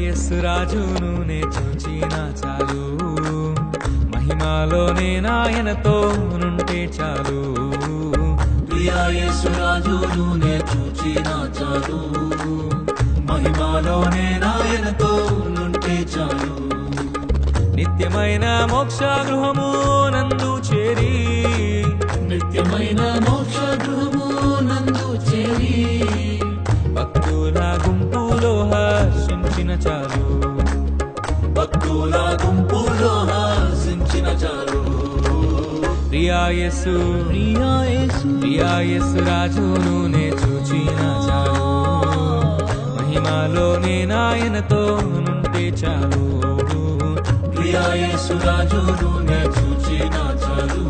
యేసు రాజును నే చూచినా చాలు, మహిమాలోనే నాయనతో నుంటే చాలు. ప్రియా యేసు రాజును నే చూచినా చాలు, మహిమాలోనే నాయనతో నుంటే చాలు. నిత్యమైన మోక్ష గృహము నందు చేరి, నిత్యమైన మోక్ష గృహము నందు చేరి, భక్తుల గుంపులో హర్షించిన చాలు, భక్తుల గుంపులో హర్షించిన చాలు. ప్రియా యేసు రాజును నే చూచినా చాలు, మహిమాలోనే నాయనతో నుంటే చాలు. ప్రియా యేసు రాజును నే చూచినా చాలు,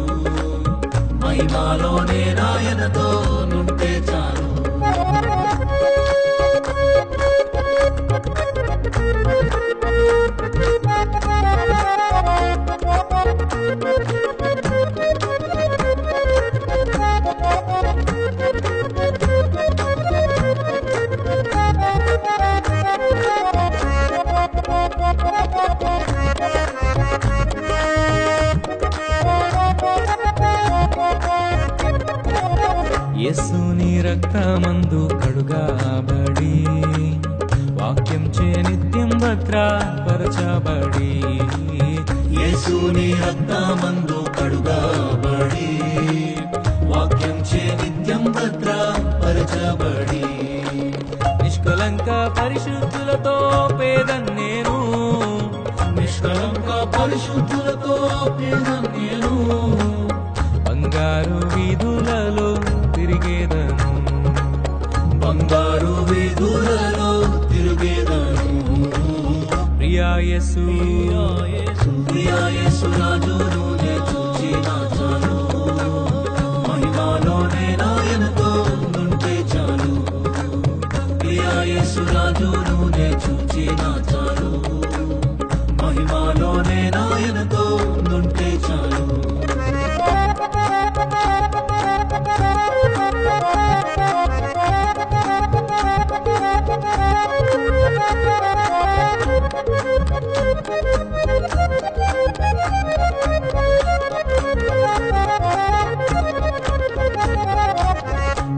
మహిమాలోనే నాయనతో నుంటే చాలు. యేసుని రక్తమందు కడుగాబడి, వాక్యం చే నిత్యం భద్రపరచబడి, యేసుని రక్తమందు కడుగాబడి, వాక్యం చే నిత్యం భద్రపరచబడి, నిష్కలంక పరిశుద్ధులతో పేదన్నేను, నిష్కలంక పరిశుద్ధులతో పేదన్నేను, బంగారు వీధులలో తిరిగేదను, బంగారు వీధులలో తిరిగేదను. ప్రియా యేసు రాజును నే చూచినా చాలు, మహిమాలోనే నాయనతో నుంటే చాలు. ప్రియా యేసు రాజును నే చూచినా చాలు, మహిమాలోనే నాయనతో నుంటే చాలు.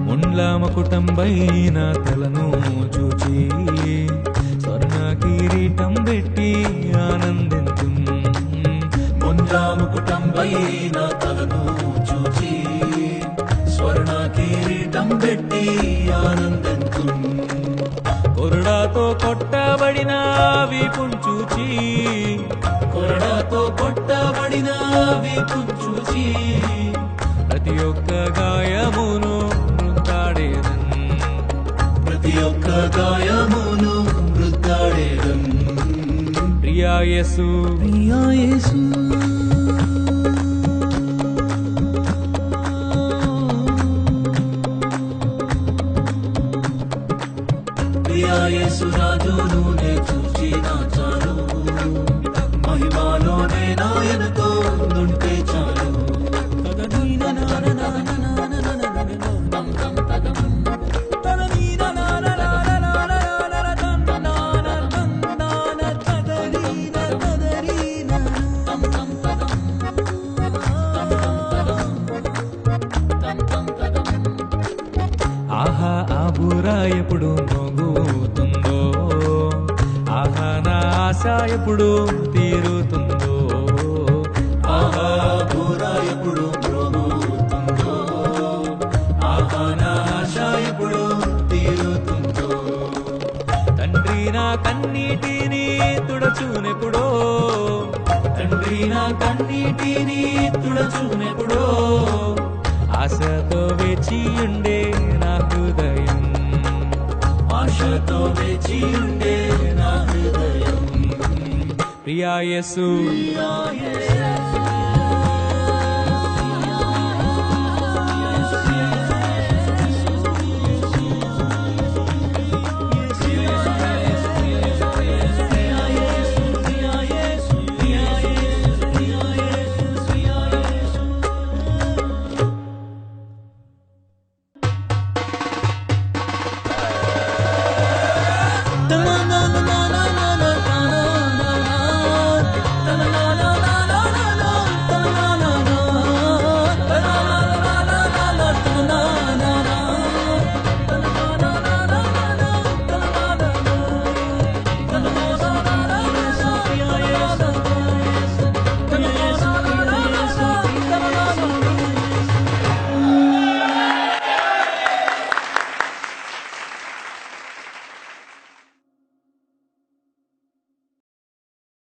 ముండ్ల మకుటంబైన తలను చూచి, స్వర్ణ కిరీటం పెట్టి ఆనందించు. ముంజాముకుటంబైన తలను చూచి, స్వర్ణ కిరీటం పెట్టి ఆనందించు. కొరడాతో కొట్టబడిన వీపును చూచి, కొరడాతో కొట్టబడిన వీపును చూచి, ప్రతి ఒక్క గాయమును వృద్ధాడేదన్, ప్రతి ఒక్క గాయమును వృద్ధాడేదన్. ప్రియా యేసు ప్రియా యేసు రాజును నే చూచినా చాలు, మహిమాలోనే నాయనతో నుంటే చాలు. ఆహా ఆ బూరా ఎప్పుడు మోగుతుందో, ఆహా నా ఆశ ఎప్పుడు తీరుతుందో, ఆహా బూరా ఎప్పుడు మోగుతుందో, ఆహా నా ఆశ ఎప్పుడు తీరుతుందో. తండ్రి నా కన్నీటిని తుడచునెప్పుడో, తండ్రి కారిన కన్నీటిని తుడచునెప్పుడో ఆశతో వేచి ఉండే నా హృదయం, ఆశతో వేచి ఉండే నా హృదయం. ప్రియా యేసు ప్రియా యేసు